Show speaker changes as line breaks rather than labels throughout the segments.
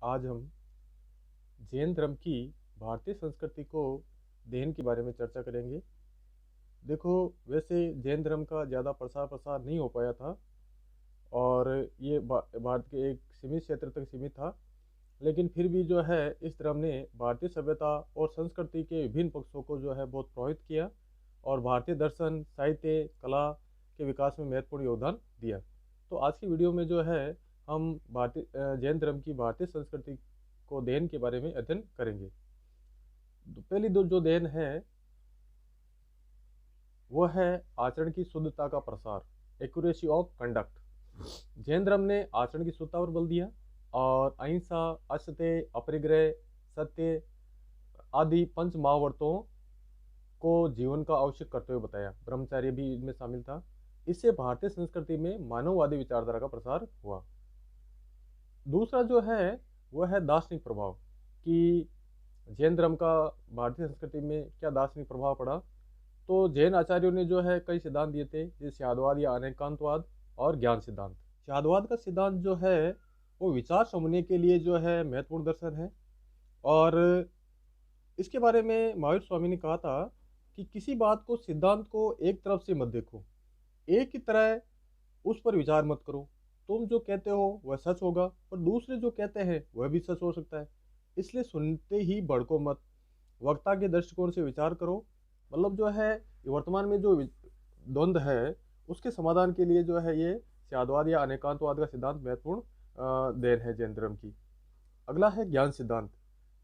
आज हम जैन धर्म की भारतीय संस्कृति को देन के बारे में चर्चा करेंगे। देखो, वैसे जैन धर्म का ज़्यादा प्रसार नहीं हो पाया था और ये भारत के एक सीमित क्षेत्र तक सीमित था। लेकिन फिर भी जो है इस धर्म ने भारतीय सभ्यता और संस्कृति के विभिन्न पक्षों को जो है बहुत प्रभावित किया और भारतीय दर्शन, साहित्य, कला के विकास में महत्वपूर्ण योगदान दिया। तो आज की वीडियो में जो है हम भारतीय जैन धर्म की भारतीय संस्कृति को देन के बारे में अध्ययन करेंगे। तो पहली दो जो देन है वह है आचरण की शुद्धता का प्रसार, एक्यूरेसी ऑफ कंडक्ट। जैन धर्म ने आचरण की शुद्धता पर बल दिया और अहिंसा, असत्य, अपरिग्रह, सत्य आदि पंच महाव्रतों को जीवन का आवश्यक कर्तव्य बताया। ब्रह्मचर्य भी इनमें शामिल था। इससे भारतीय संस्कृति में मानववादी विचारधारा का प्रसार हुआ। दूसरा जो है वह है दार्शनिक प्रभाव, कि जैन धर्म का भारतीय संस्कृति में क्या दार्शनिक प्रभाव पड़ा। तो जैन आचार्यों ने जो है कई सिद्धांत दिए थे, जैसे शादवाद या अनेकांतवाद और ज्ञान सिद्धांत। शादवाद का सिद्धांत जो है वो विचार समझने के लिए जो है महत्वपूर्ण दर्शन है और इसके बारे में महावीर स्वामी ने कहा था कि किसी बात को, सिद्धांत को एक तरफ से मत देखो, एक ही तरह उस पर विचार मत करो। तुम जो कहते हो वह सच होगा और दूसरे जो कहते हैं वह भी सच हो सकता है, इसलिए सुनते ही भड़को मत, वक्ता के दृष्टिकोण से विचार करो। मतलब जो है वर्तमान में जो द्वंद्व है उसके समाधान के लिए जो है ये शादवाद या अनेकांतवाद का सिद्धांत महत्वपूर्ण देन है जैन धर्म की। अगला है ज्ञान सिद्धांत।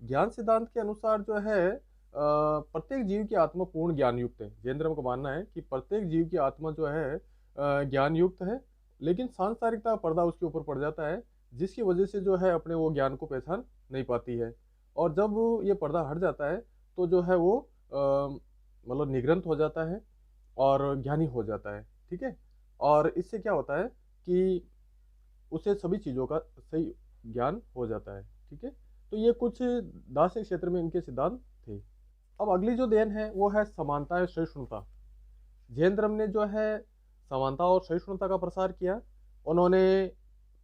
ज्ञान सिद्धांत के अनुसार जो है प्रत्येक जीव की आत्मा पूर्ण ज्ञान युक्त है। जैन धर्म का मानना है कि प्रत्येक जीव की आत्मा जो है ज्ञान युक्त है, लेकिन सांसारिकता का पर्दा उसके ऊपर पड़ जाता है, जिसकी वजह से जो है अपने वो ज्ञान को पहचान नहीं पाती है। और जब ये पर्दा हट जाता है तो जो है वो मतलब निग्रंथ हो जाता है और ज्ञानी हो जाता है। ठीक है, और इससे क्या होता है कि उसे सभी चीज़ों का सही ज्ञान हो जाता है। ठीक है, तो ये कुछ दार्शनिक क्षेत्र में इनके सिद्धांत थे। अब अगली जो देन है वो है समानता और सहिष्णुता। जैन धर्म ने जो है समानता और सहिष्णुता का प्रसार किया। उन्होंने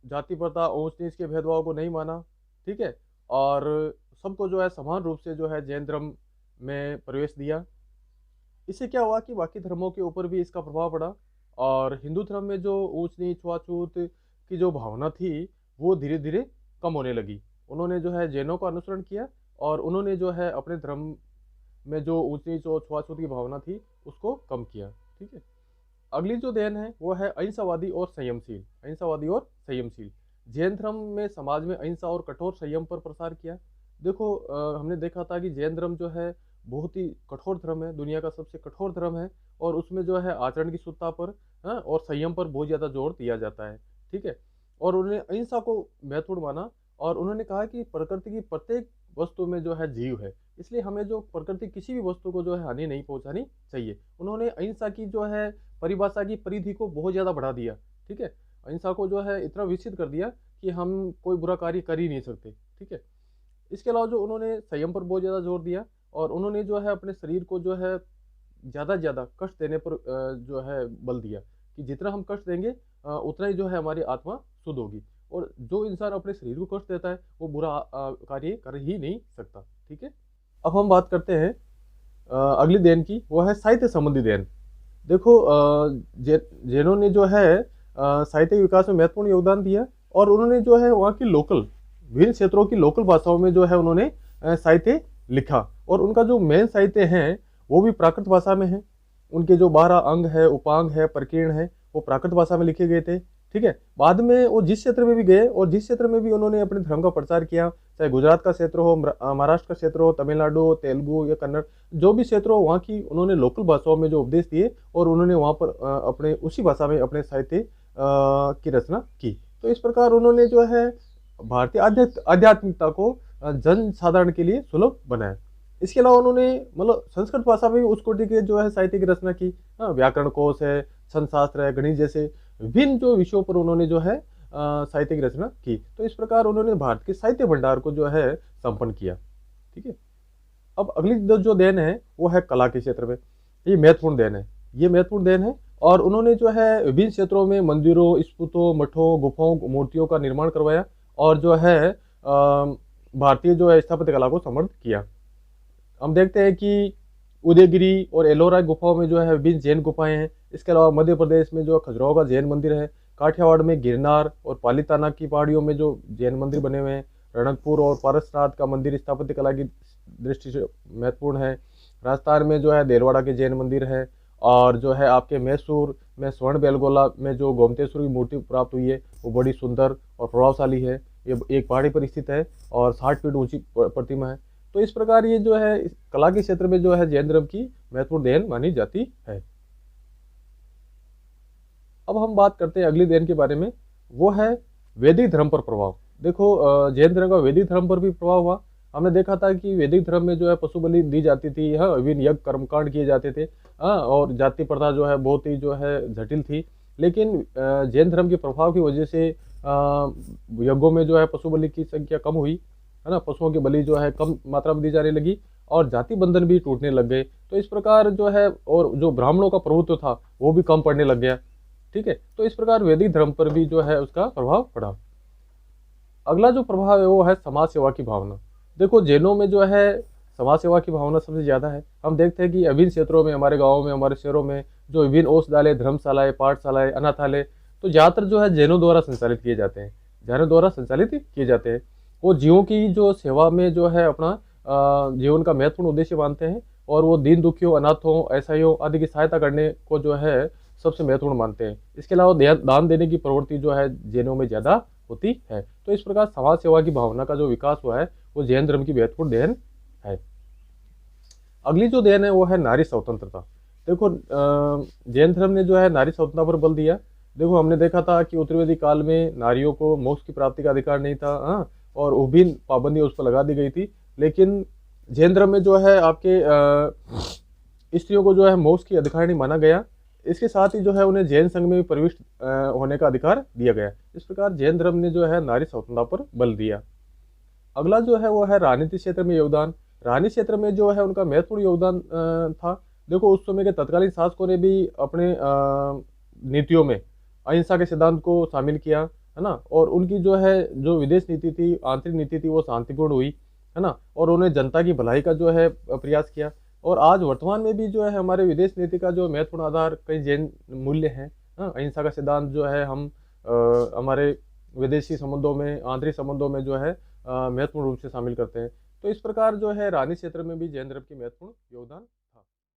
जाति प्रथा, ऊंच नीच के भेदभाव को नहीं माना। ठीक है, और सबको जो है समान रूप से जो है जैन धर्म में प्रवेश दिया। इससे क्या हुआ कि बाकी धर्मों के ऊपर भी इसका प्रभाव पड़ा और हिंदू धर्म में जो ऊंच नीच, छुआछूत की जो भावना थी वो धीरे धीरे कम होने लगी। उन्होंने जो है जैनों का अनुसरण किया और उन्होंने जो है अपने धर्म में जो ऊंच नीच और छुआछूत की भावना थी उसको कम किया। ठीक है, अगली जो देन है वो है अहिंसावादी और संयमशील। अहिंसावादी और संयमशील, जैन धर्म में समाज में अहिंसा और कठोर संयम पर प्रसार किया। देखो, हमने देखा था कि जैन धर्म जो है बहुत ही कठोर धर्म है, दुनिया का सबसे कठोर धर्म है और उसमें जो है आचरण की शुद्धता पर और संयम पर बहुत ज़्यादा जोर दिया जाता है। ठीक है, और उन्होंने अहिंसा को महत्वपूर्ण माना और उन्होंने कहा कि प्रकृति की प्रत्येक वस्तु में जो है जीव है, इसलिए हमें जो प्रकृति किसी भी वस्तु को जो है हानि नहीं पहुंचानी चाहिए। उन्होंने अहिंसा की जो है परिभाषा की परिधि को बहुत ज़्यादा बढ़ा दिया। ठीक है, अहिंसा को जो है इतना विकसित कर दिया कि हम कोई बुरा कार्य कर ही नहीं सकते। ठीक है, इसके अलावा जो उन्होंने संयम पर बहुत ज़्यादा जोर दिया और उन्होंने जो है अपने शरीर को जो है ज़्यादा से ज़्यादा कष्ट देने पर जो है बल दिया कि जितना हम कष्ट देंगे उतना ही जो है हमारी आत्मा शुद्ध होगी, और जो इंसान अपने शरीर को कष्ट देता है वो बुरा कार्य कर ही नहीं सकता। ठीक है, अब हम बात करते हैं अगली देन की, वो है साहित्य संबंधी देन। देखो, जैनों ने जो है साहित्य विकास में महत्वपूर्ण योगदान दिया और उन्होंने जो है वहाँ की लोकल, विभिन्न क्षेत्रों की लोकल भाषाओं में जो है उन्होंने साहित्य लिखा और उनका जो मेन साहित्य है वो भी प्राकृत भाषा में है। उनके जो 12 अंग है, उपांग है, प्रकीर्ण है, वो प्राकृत भाषा में लिखे गए थे। ठीक है, बाद में वो जिस क्षेत्र में भी गए और जिस क्षेत्र में भी उन्होंने अपने धर्म का प्रचार किया, चाहे गुजरात का क्षेत्र हो, महाराष्ट्र का क्षेत्र हो, तमिलनाडु, तेलुगु या कन्नड़, जो भी क्षेत्र हो वहाँ की उन्होंने लोकल भाषाओं में जो उपदेश दिए और उन्होंने वहाँ पर अपने उसी भाषा में अपने साहित्य की रचना की। तो इस प्रकार उन्होंने जो है भारतीय आध्यात्मिकता को जन साधारण के लिए सुलभ बनाया। इसके अलावा उन्होंने मतलब संस्कृत भाषा में भी उस कोटि के जो है साहित्य की रचना की। व्याकरण कोश है, छंद शास्त्र है, गणित जैसे विभिन्न जो विषयों पर उन्होंने जो है साहित्य की रचना की। तो इस प्रकार उन्होंने भारत के साहित्य भंडार को जो है संपन्न किया। ठीक है, अब अगली जो देन है वो है कला के क्षेत्र में। ये महत्वपूर्ण देन है, ये महत्वपूर्ण देन है और उन्होंने जो है विभिन्न क्षेत्रों में मंदिरों, स्तूपों, मठों, गुफाओं, मूर्तियों का निर्माण करवाया और जो है भारतीय जो है स्थापत्य कला को समृद्ध किया। हम देखते हैं कि उदयगिरी और एलोरा गुफाओं में जो है विभिन्न जैन गुफाएं हैं। इसके अलावा मध्य प्रदेश में जो खजुराहो का जैन मंदिर है, काठियावाड़ में गिरनार और पालीताना की पहाड़ियों में जो जैन मंदिर बने हुए हैं, रणकपुर और पारसनाथ का मंदिर स्थापत्य कला की दृष्टि से महत्वपूर्ण है। राजस्थान में जो है देलवाड़ा के जैन मंदिर है, और जो है आपके मैसूर में स्वर्ण बेलगोला में जो गोमतेश्वर की मूर्ति प्राप्त हुई है वो बड़ी सुंदर और प्रभावशाली है। ये एक पहाड़ी पर स्थित है और 60 फीट ऊंची प्रतिमा है। तो इस प्रकार ये जो है कला के क्षेत्र में जो है जैन धर्म की महत्वपूर्ण देन मानी जाती है। अब हम बात करते हैं अगली देन के बारे में, वो है वैदिक धर्म पर प्रभाव। देखो जैन धर्म का वैदिक धर्म पर भी प्रभाव हुआ। हमने देखा था कि वैदिक धर्म में जो है पशु बलि दी जाती थी, हाँ, विभिन्न यज्ञ कर्मकांड किए जाते थे, हाँ, और जाति प्रथा जो है बहुत ही जो है जटिल थी। लेकिन जैन धर्म के प्रभाव की वजह से यज्ञों में जो है पशु बलि की संख्या कम हुई, है ना, पशुओं की बलि जो है कम मात्रा में दी जाने लगी और जाति बंधन भी टूटने लग गए। तो इस प्रकार जो है, और जो ब्राह्मणों का प्रभुत्व था वो भी कम पड़ने लग गया। ठीक है, तो इस प्रकार वैदिक धर्म पर भी जो है उसका प्रभाव पड़ा। अगला जो प्रभाव है वो है समाज सेवा की भावना। देखो जैनों में जो है समाज सेवा की भावना सबसे ज्यादा है। हम देखते हैं कि विभिन्न क्षेत्रों में, हमारे गाँवों में, हमारे शहरों में जो विभिन्न औषधालय, धर्मशालाएं, पाठशालाएं, अनाथालय तो ज्यादातर जो है जैनों द्वारा संचालित किए जाते हैं, जैनों द्वारा संचालित किए जाते हैं। वो जीवों की जो सेवा में जो है अपना जीवन का महत्वपूर्ण उद्देश्य मानते हैं, और वो दीन दुखियों, अनाथों, असहायों आदि की सहायता करने को जो है सबसे महत्वपूर्ण मानते हैं। इसके अलावा दान देने की प्रवृत्ति जो है जैनों में ज्यादा होती है। तो इस प्रकार समाज सेवा की भावना का जो विकास हुआ है वो जैन धर्म की महत्वपूर्ण देन है। अगली जो देन है वो है नारी स्वतंत्रता। देखो जैन धर्म ने जो है नारी स्वतंत्रता पर बल दिया। देखो हमने देखा था कि उत्तरी वैदिक काल में नारियों को मोक्ष की प्राप्ति का अधिकार नहीं था, हाँ, और विभिन्न पाबंदियां उस पर लगा दी गई थी। लेकिन जैन धर्म में जो है आपके स्त्रियों को जो है मोक्ष की अधिकार नहीं माना गया। इसके साथ ही जो है उन्हें जैन संघ में भी प्रविष्ट होने का अधिकार दिया गया। इस प्रकार जैन धर्म ने जो है नारी स्वतंत्रता पर बल दिया। अगला जो है वो है राजनीतिक क्षेत्र में योगदान। राजनीतिक क्षेत्र में जो है उनका महत्वपूर्ण योगदान था। देखो उस समय के तत्कालीन शासकों ने भी अपने नीतियों में अहिंसा के सिद्धांत को शामिल किया, है ना, और उनकी जो है जो विदेश नीति थी, आंतरिक नीति थी, वो शांतिपूर्ण हुई, है ना, और उन्हें जनता की भलाई का जो है प्रयास किया। और आज वर्तमान में भी जो है हमारे विदेश नीति का जो महत्वपूर्ण आधार कई जैन मूल्य हैं, हाँ, अहिंसा का सिद्धांत जो है हम हमारे विदेशी संबंधों में, आंतरिक संबंधों में जो है महत्वपूर्ण रूप से शामिल करते हैं। तो इस प्रकार जो है राजनीतिक क्षेत्र में भी जैन धर्म की महत्वपूर्ण योगदान